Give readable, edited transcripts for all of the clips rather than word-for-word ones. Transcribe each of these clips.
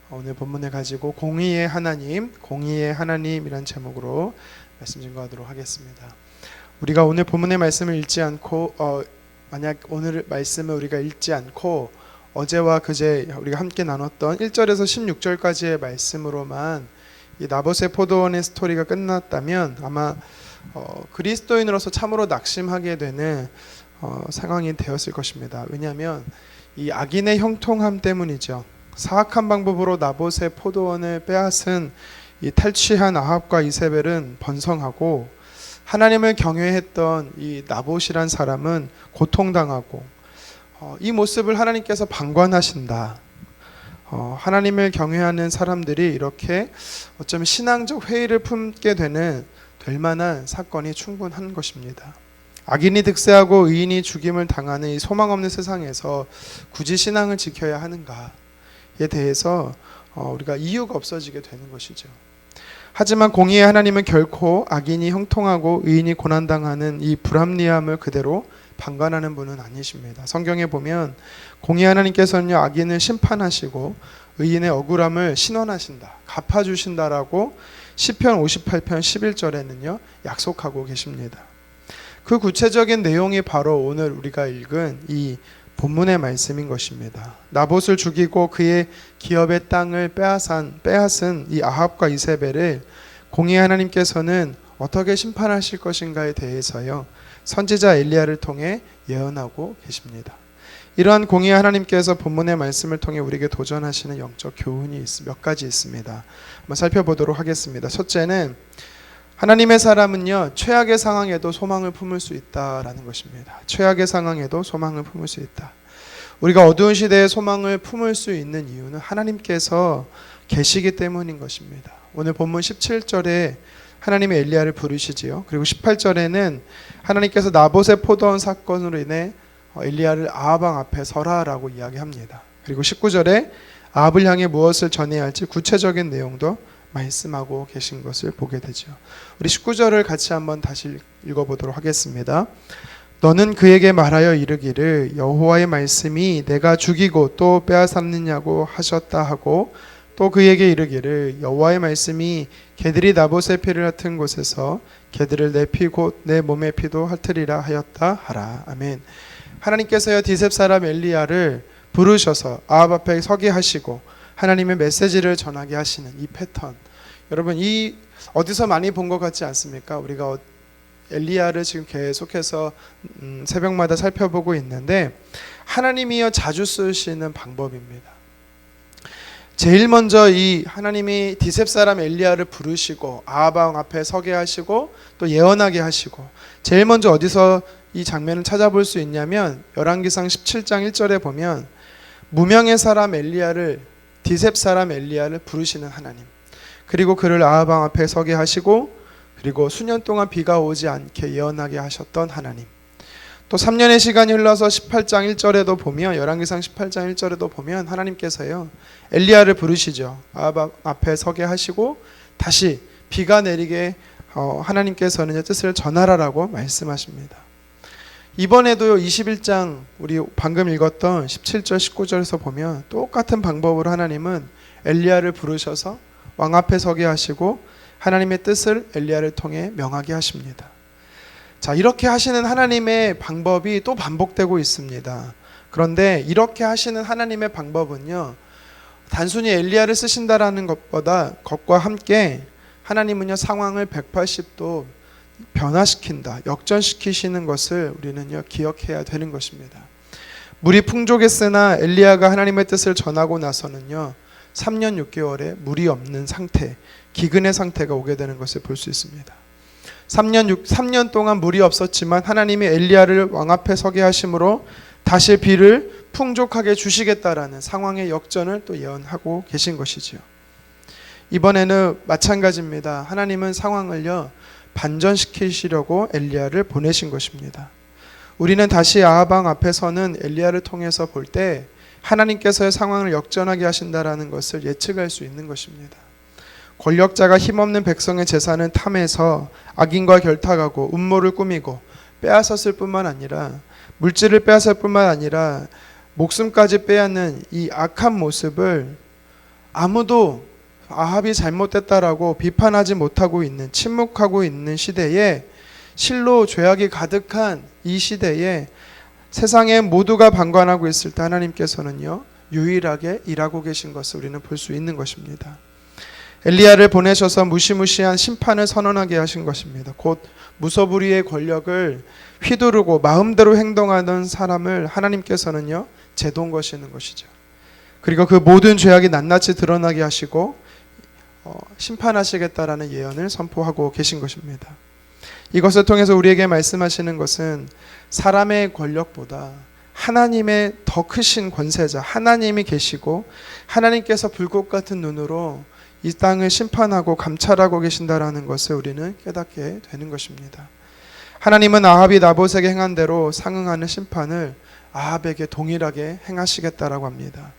오늘 본문을 가지고 공의의 하나님이란 제목으로 말씀 증거하도록 하겠습니다. 우리가 오늘 본문의 말씀을 읽지 않고 만약 오늘 말씀을 우리가 읽지 않고 어제와 그제 우리가 함께 나눴던 1절에서 16절까지의 말씀으로만 이 나봇의 포도원의 스토리가 끝났다면 아마 그리스도인으로서 참으로 낙심하게 되는 상황이 되었을 것입니다. 왜냐하면 이 악인의 형통함 때문이죠. 사악한 방법으로 나봇의 포도원을 빼앗은 이 탈취한 아합과 이세벨은 번성하고 하나님을 경외했던 이 나봇이란 사람은 고통당하고 이 모습을 하나님께서 방관하신다. 하나님을 경외하는 사람들이 이렇게 어쩌면 신앙적 회의를 품게 될 만한 사건이 충분한 것입니다. 악인이 득세하고 의인이 죽임을 당하는 이 소망 없는 세상에서 굳이 신앙을 지켜야 하는가에 대해서 우리가 이유가 없어지게 되는 것이죠. 하지만 공의의 하나님은 결코 악인이 형통하고 의인이 고난당하는 이 불합리함을 그대로 방관하는 분은 아니십니다. 성경에 보면 공의의 하나님께서는요, 악인을 심판하시고 의인의 억울함을 신원하신다, 갚아주신다라고 시편 58편 11절에는요 약속하고 계십니다. 그 구체적인 내용이 바로 오늘 우리가 읽은 이 본문의 말씀인 것입니다. 나봇을 죽이고 그의 기업의 땅을 빼앗은 이 아합과 이세벨을 공의의 하나님께서는 어떻게 심판하실 것인가에 대해서요 선지자 엘리야를 통해 예언하고 계십니다. 이러한 공의의 하나님께서 본문의 말씀을 통해 우리에게 도전하시는 영적 교훈이 몇 가지 있습니다. 한번 살펴보도록 하겠습니다. 첫째는 하나님의 사람은요 최악의 상황에도 소망을 품을 수 있다라는 것입니다. 최악의 상황에도 소망을 품을 수 있다. 우리가 어두운 시대에 소망을 품을 수 있는 이유는 하나님께서 계시기 때문인 것입니다. 오늘 본문 17절에 하나님이 엘리야를 부르시지요. 그리고 18절에는 하나님께서 나봇의 포도원 사건으로 인해 엘리야를 아합 왕 앞에 서라라고 이야기합니다. 그리고 19절에 아합을 향해 무엇을 전해야 할지 구체적인 내용도 말씀하고 계신 것을 보게 되죠. 우리 19절을 같이 한번 다시 읽어보도록 하겠습니다. 너는 그에게 말하여 이르기를 여호와의 말씀이 내가 죽이고 또 빼앗았느냐고 하셨다 하고 또 그에게 이르기를 여호와의 말씀이 개들이 나봇의 피를 핥은 곳에서 개들을 내 피 곧 내 몸의 피도 핥으리라 하였다 하라. 아멘. 하나님께서요 디셉 사람 엘리야를 부르셔서 아합 앞에 서게 하시고 하나님의 메시지를 전하게 하시는 이 패턴, 여러분 이 어디서 많이 본 것 같지 않습니까? 우리가 엘리야를 지금 계속해서 새벽마다 살펴보고 있는데 하나님이요 자주 쓰시는 방법입니다. 제일 먼저 이 하나님이 디셉 사람 엘리야를 부르시고 아합 왕 앞에 서게 하시고 또 예언하게 하시고 제일 먼저 어디서 이 장면을 찾아볼 수 있냐면 열왕기상 17장 1절에 보면 무명의 사람 엘리야를 디셉 사람 엘리야를 부르시는 하나님, 그리고 그를 아합 왕 앞에 서게 하시고 그리고 수년 동안 비가 오지 않게 예언하게 하셨던 하나님, 또 3년의 시간이 흘러서 18장 1절에도 보면 열왕기상 18장 1절에도 보면 하나님께서요 엘리야를 부르시죠. 아합 앞에 서게 하시고 다시 비가 내리게 하나님께서는 뜻을 전하라라고 말씀하십니다. 이번에도 21장 우리 방금 읽었던 17절 19절에서 보면 똑같은 방법으로 하나님은 엘리야를 부르셔서 왕 앞에 서게 하시고 하나님의 뜻을 엘리야를 통해 명하게 하십니다. 자, 이렇게 하시는 하나님의 방법이 또 반복되고 있습니다. 그런데 이렇게 하시는 하나님의 방법은요 단순히 엘리야를 쓰신다라는 것과 함께 하나님은요 상황을 180도 변화시킨다, 역전시키시는 것을 우리는요 기억해야 되는 것입니다. 물이 풍족했으나 엘리야가 하나님의 뜻을 전하고 나서는요 3년 6개월에 물이 없는 상태, 기근의 상태가 오게 되는 것을 볼 수 있습니다. 3년 동안 물이 없었지만 하나님이 엘리야를 왕 앞에 서게 하심으로 다시 비를 풍족하게 주시겠다라는 상황의 역전을 또 예언하고 계신 것이지요. 이번에는 마찬가지입니다. 하나님은 상황을요 반전시키시려고 엘리야를 보내신 것입니다. 우리는 다시 아합 왕 앞에서는 엘리야를 통해서 볼 때 하나님께서의 상황을 역전하게 하신다라는 것을 예측할 수 있는 것입니다. 권력자가 힘없는 백성의 재산을 탐해서 악인과 결탁하고 음모를 꾸미고 빼앗았을 뿐만 아니라 물질을 빼앗을 뿐만 아니라 목숨까지 빼앗는 이 악한 모습을 아무도 아합이 잘못됐다라고 비판하지 못하고 있는, 침묵하고 있는 시대에, 실로 죄악이 가득한 이 시대에 세상에 모두가 방관하고 있을 때 하나님께서는요 유일하게 일하고 계신 것을 우리는 볼 수 있는 것입니다. 엘리야를 보내셔서 무시무시한 심판을 선언하게 하신 것입니다. 곧 무소불위의 권력을 휘두르고 마음대로 행동하는 사람을 하나님께서는요 제동 거시는 것이죠. 그리고 그 모든 죄악이 낱낱이 드러나게 하시고 심판하시겠다라는 예언을 선포하고 계신 것입니다. 이것을 통해서 우리에게 말씀하시는 것은 사람의 권력보다 하나님의 더 크신 권세자 하나님이 계시고 하나님께서 불꽃 같은 눈으로 이 땅을 심판하고 감찰하고 계신다라는 것을 우리는 깨닫게 되는 것입니다. 하나님은 아합이 나봇에게 행한 대로 상응하는 심판을 아합에게 동일하게 행하시겠다라고 합니다.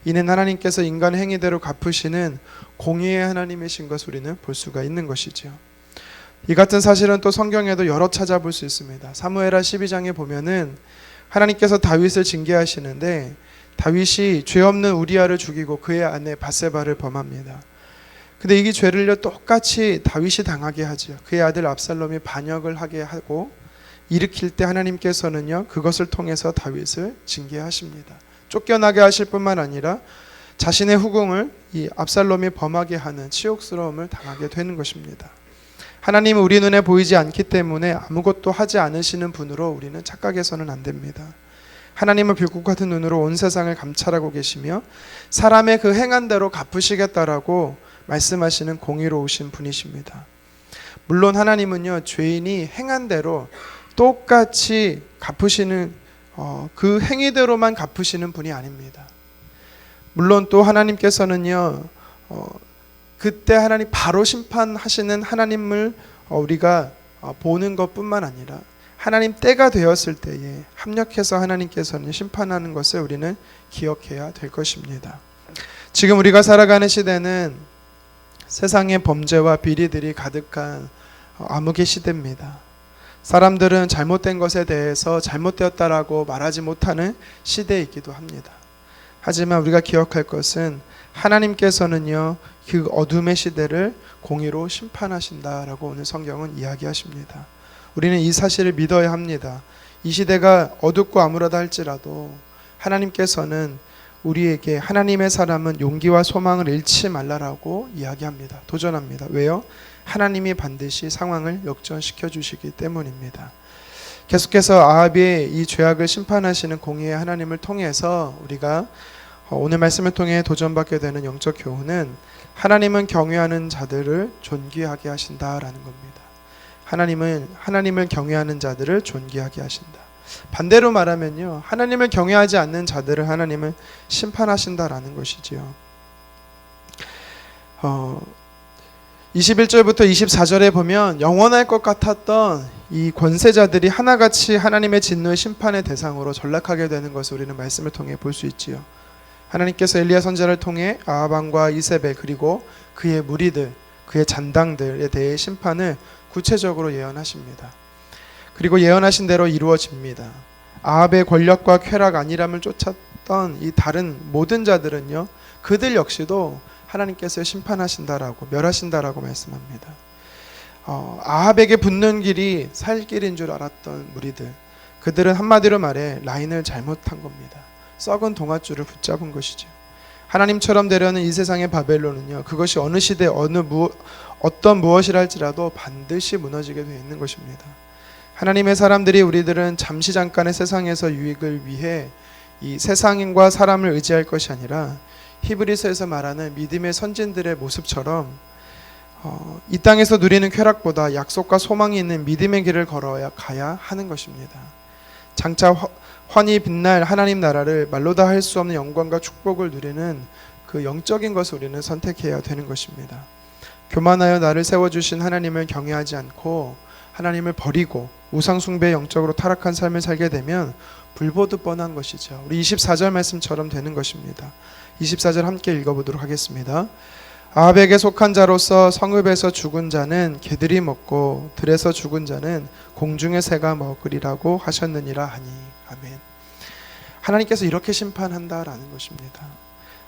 이는 하나님께서 인간의 행위대로 갚으시는 공의의 하나님이신 것을 우리는 볼 수가 있는 것이죠. 이 같은 사실은 또 성경에도 여러 찾아볼 수 있습니다. 사무엘하 12장에 보면은 하나님께서 다윗을 징계하시는데 다윗이 죄 없는 우리아를 죽이고 그의 아내 밧세바를 범합니다. 근데 이 죄를요 똑같이 다윗이 당하게 하죠. 그의 아들 압살롬이 반역을 하게 하고 일으킬 때 하나님께서는요 그것을 통해서 다윗을 징계하십니다. 쫓겨나게 하실 뿐만 아니라 자신의 후궁을 이 압살롬이 범하게 하는 치욕스러움을 당하게 되는 것입니다. 하나님은 우리 눈에 보이지 않기 때문에 아무것도 하지 않으시는 분으로 우리는 착각해서는 안 됩니다. 하나님은 불꽃 같은 눈으로 온 세상을 감찰하고 계시며 사람의 그 행한 대로 갚으시겠다라고 말씀하시는 공의로우신 분이십니다. 물론 하나님은요 죄인이 행한 대로 똑같이 갚으시는 그 행위대로만 갚으시는 분이 아닙니다. 물론 또 하나님께서는요 그때 하나님 바로 심판하시는 하나님을 우리가 보는 것뿐만 아니라 하나님 때가 되었을 때에 합력해서 하나님께서는 심판하는 것을 우리는 기억해야 될 것입니다. 지금 우리가 살아가는 시대는 세상의 범죄와 비리들이 가득한 암흑의 시대입니다. 사람들은 잘못된 것에 대해서 잘못되었다라고 말하지 못하는 시대이기도 합니다. 하지만 우리가 기억할 것은 하나님께서는요 그 어둠의 시대를 공의로 심판하신다라고 오늘 성경은 이야기하십니다. 우리는 이 사실을 믿어야 합니다. 이 시대가 어둡고 암울하다 할지라도 하나님께서는 우리에게 하나님의 사람은 용기와 소망을 잃지 말라라고 이야기합니다. 도전합니다. 왜요? 하나님이 반드시 상황을 역전시켜 주시기 때문입니다. 계속해서 아합의 이 죄악을 심판하시는 공의의 하나님을 통해서 우리가 오늘 말씀을 통해 도전받게 되는 영적 교훈은 하나님은 경외하는 자들을 존귀하게 하신다라는 겁니다. 하나님을 경외하는 자들을 존귀하게 하신다. 반대로 말하면요 하나님을 경외하지 않는 자들을 하나님은 심판하신다라는 것이지요. 21절부터 24절에 보면 영원할 것 같았던 이 권세자들이 하나같이 하나님의 진노의 심판의 대상으로 전락하게 되는 것을 우리는 말씀을 통해 볼 수 있지요. 하나님께서 엘리야 선지자를 통해 아합 왕과 이세벨 그리고 그의 무리들, 그의 잔당들에 대해 심판을 구체적으로 예언하십니다. 그리고 예언하신 대로 이루어집니다. 아합의 권력과 쾌락 안일함을 쫓았던 이 다른 모든 자들은요 그들 역시도 하나님께서 심판하신다라고 멸하신다라고 말씀합니다. 아합에게 붙는 길이 살 길인 줄 알았던 무리들, 그들은 한마디로 말해 라인을 잘못한 겁니다. 썩은 동아줄을 붙잡은 것이죠. 하나님처럼 되려는 이 세상의 바벨론은요 그것이 어느 시대 어떤 무엇이라 할지라도 반드시 무너지게 되어 있는 것입니다. 하나님의 사람들이 우리들은 잠시 잠깐의 세상에서 유익을 위해 이 세상과 사람을 의지할 것이 아니라 히브리서에서 말하는 믿음의 선진들의 모습처럼 이 땅에서 누리는 쾌락보다 약속과 소망이 있는 믿음의 길을 걸어야 가야 하는 것입니다. 장차 환히 빛날 하나님 나라를 말로 다 할 수 없는 영광과 축복을 누리는 그 영적인 것을 우리는 선택해야 되는 것입니다. 교만하여 나를 세워주신 하나님을 경외하지 않고 하나님을 버리고 우상숭배의 영적으로 타락한 삶을 살게 되면 불보듯 뻔한 것이죠. 우리 24절 말씀처럼 되는 것입니다. 24절 함께 읽어보도록 하겠습니다. 아합에게 속한 자로서 성읍에서 죽은 자는 개들이 먹고 들에서 죽은 자는 공중의 새가 먹으리라고 하셨느니라 하니. 아멘. 하나님께서 이렇게 심판한다라는 것입니다.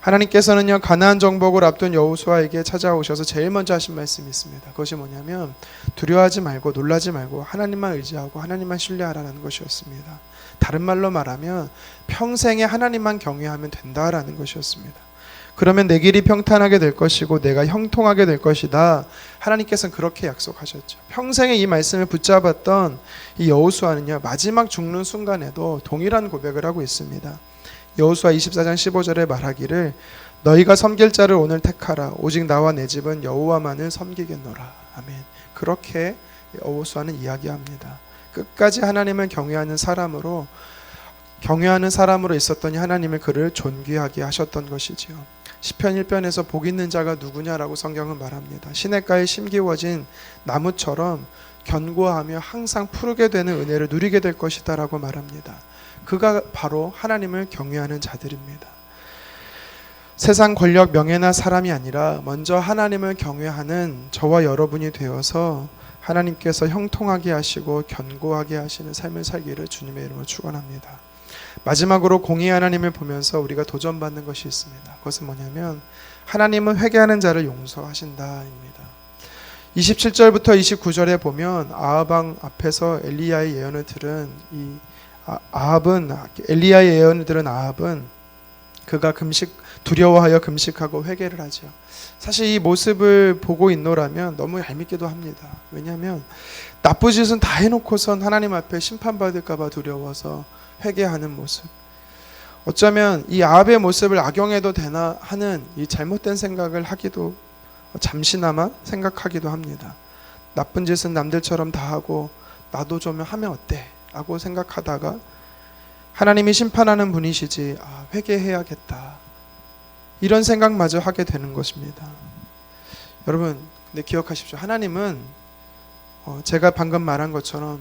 하나님께서는요 가나안 정복을 앞둔 여호수아에게 찾아오셔서 제일 먼저 하신 말씀이 있습니다. 그것이 뭐냐면 두려워하지 말고 놀라지 말고 하나님만 의지하고 하나님만 신뢰하라는 것이었습니다. 다른 말로 말하면 평생에 하나님만 경외하면 된다라는 것이었습니다. 그러면 내 길이 평탄하게 될 것이고 내가 형통하게 될 것이다. 하나님께서는 그렇게 약속하셨죠. 평생에 이 말씀을 붙잡았던 이 여호수아는요 마지막 죽는 순간에도 동일한 고백을 하고 있습니다. 여호수아 24장 15절에 말하기를 너희가 섬길 자를 오늘 택하라. 오직 나와 내 집은 여호와만을 섬기겠노라. 아멘. 그렇게 여호수아는 이야기합니다. 끝까지 하나님을 경외하는 사람으로 있었더니 하나님을 그를 존귀하게 하셨던 것이지요. 시편 1편에서 복 있는 자가 누구냐라고 성경은 말합니다. 시냇가에 심기워진 나무처럼 견고하며 항상 푸르게 되는 은혜를 누리게 될 것이다 라고 말합니다. 그가 바로 하나님을 경외하는 자들입니다. 세상 권력, 명예나 사람이 아니라 먼저 하나님을 경외하는 저와 여러분이 되어서 하나님께서 형통하게 하시고 견고하게 하시는 삶을 살기를 주님의 이름으로 축원합니다. 마지막으로 공의의 하나님을 보면서 우리가 도전받는 것이 있습니다. 그것은 뭐냐면 하나님은 회개하는 자를 용서하신다입니다. 27절부터 29절에 보면 아합 왕 앞에서 엘리야의 예언을 들은 엘리야의 예언을 들은 아합은 그가 두려워하여 금식하고 회개를 하죠. 사실 이 모습을 보고 있노라면 너무 얄밉기도 합니다. 왜냐하면 나쁜 짓은 다 해놓고선 하나님 앞에 심판받을까 봐 두려워서 회개하는 모습. 어쩌면 이 아합의 모습을 악용해도 되나 하는 이 잘못된 생각을 하기도 잠시나마 생각하기도 합니다. 나쁜 짓은 남들처럼 다 하고 나도 좀 하면 어때? 라고 생각하다가 하나님이 심판하는 분이시지 회개해야겠다 이런 생각마저 하게 되는 것입니다. 여러분 근데 기억하십시오. 하나님은 제가 방금 말한 것처럼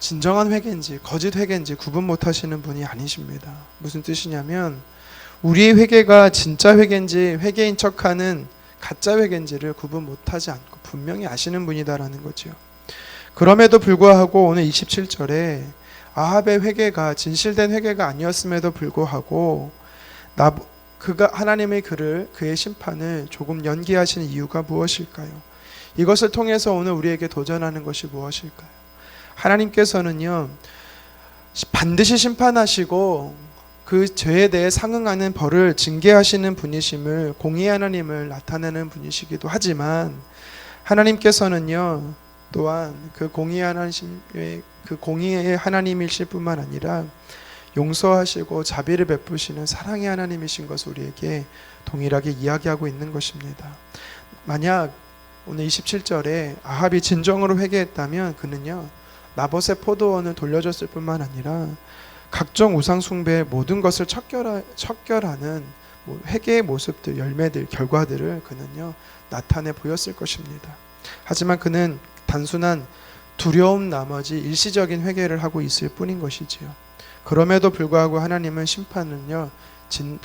진정한 회개인지 거짓 회개인지 구분 못하시는 분이 아니십니다. 무슨 뜻이냐면 우리의 회개가 진짜 회개인지 회개인 척하는 가짜 회개인지를 구분 못하지 않고 분명히 아시는 분이다라는 거죠. 그럼에도 불구하고 오늘 27절에 아합의 회개가 진실된 회개가 아니었음에도 불구하고 그가 하나님의 그의 심판을 조금 연기하시는 이유가 무엇일까요? 이것을 통해서 오늘 우리에게 도전하는 것이 무엇일까요? 하나님께서는요 반드시 심판하시고 그 죄에 대해 상응하는 벌을 징계하시는 분이심을 공의의 하나님을 나타내는 분이시기도 하지만 하나님께서는요 또한 그 공의의 하나님이실 뿐만 아니라 용서하시고 자비를 베푸시는 사랑의 하나님이신 것을 우리에게 동일하게 이야기하고 있는 것입니다. 만약 오늘 27절에 아합이 진정으로 회개했다면 그는요 나봇의 포도원을 돌려줬을 뿐만 아니라 각종 우상 숭배의 모든 것을 척결하는 회개의 모습들, 열매들, 결과들을 그는요 나타내 보였을 것입니다. 하지만 그는 단순한 두려움 나머지 일시적인 회개를 하고 있을 뿐인 것이지요. 그럼에도 불구하고 하나님은 심판은요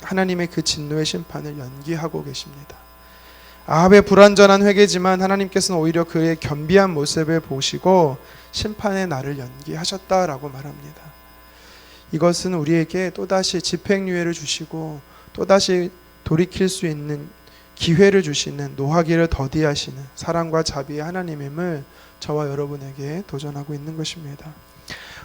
하나님의 그 진노의 심판을 연기하고 계십니다. 아합의 불완전한 회개지만 하나님께서는 오히려 그의 겸비한 모습을 보시고 심판의 날을 연기하셨다라고 말합니다. 이것은 우리에게 또다시 집행유예를 주시고 또다시 돌이킬 수 있는 기회를 주시는 노하기를 더디하시는 사랑과 자비의 하나님임을 저와 여러분에게 도전하고 있는 것입니다.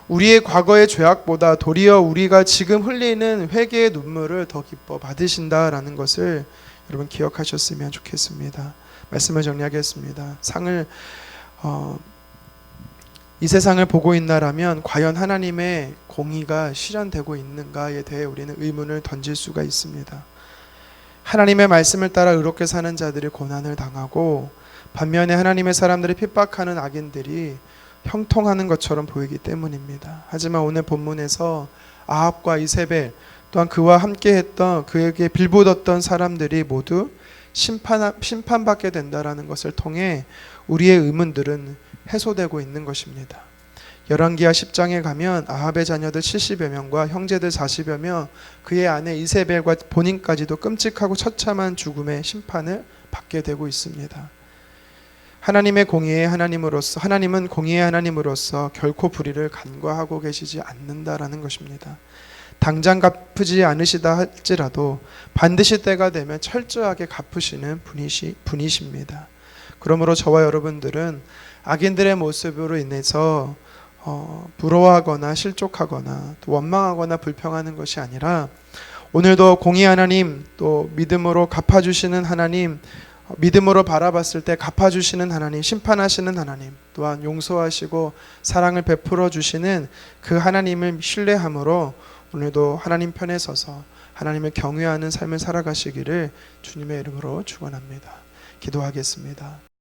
우리의 과거의 죄악보다 도리어 우리가 지금 흘리는 회개의 눈물을 더 기뻐 받으신다라는 것을 여러분 기억하셨으면 좋겠습니다. 말씀을 정리하겠습니다. 이 세상을 보고 있나라면 과연 하나님의 공의가 실현되고 있는가에 대해 우리는 의문을 던질 수가 있습니다. 하나님의 말씀을 따라 의롭게 사는 자들이 고난을 당하고 반면에 하나님의 사람들이 핍박하는 악인들이 형통하는 것처럼 보이기 때문입니다. 하지만 오늘 본문에서 아합과 이세벨 또한 그와 함께했던 그에게 빌붙었던 사람들이 모두 심판받게 된다라는 것을 통해 우리의 의문들은 해소되고 있는 것입니다. 열왕기하 10장에 가면 아합의 자녀들 70여 명과 형제들 40여 명 그의 아내 이세벨과 본인까지도 끔찍하고 처참한 죽음의 심판을 받게 되고 있습니다. 하나님은 공의의 하나님으로서 결코 불의를 간과하고 계시지 않는다라는 것입니다. 당장 갚으지 않으시다 할지라도 반드시 때가 되면 철저하게 갚으시는 분이십니다. 그러므로 저와 여러분들은 악인들의 모습으로 인해서 부러워하거나 실족하거나 또 원망하거나 불평하는 것이 아니라 오늘도 공의 하나님, 또 믿음으로 갚아주시는 하나님, 믿음으로 바라봤을 때 갚아주시는 하나님, 심판하시는 하나님, 또한 용서하시고 사랑을 베풀어 주시는 그 하나님을 신뢰함으로 오늘도 하나님 편에 서서 하나님을 경외하는 삶을 살아가시기를 주님의 이름으로 축원합니다. 기도하겠습니다.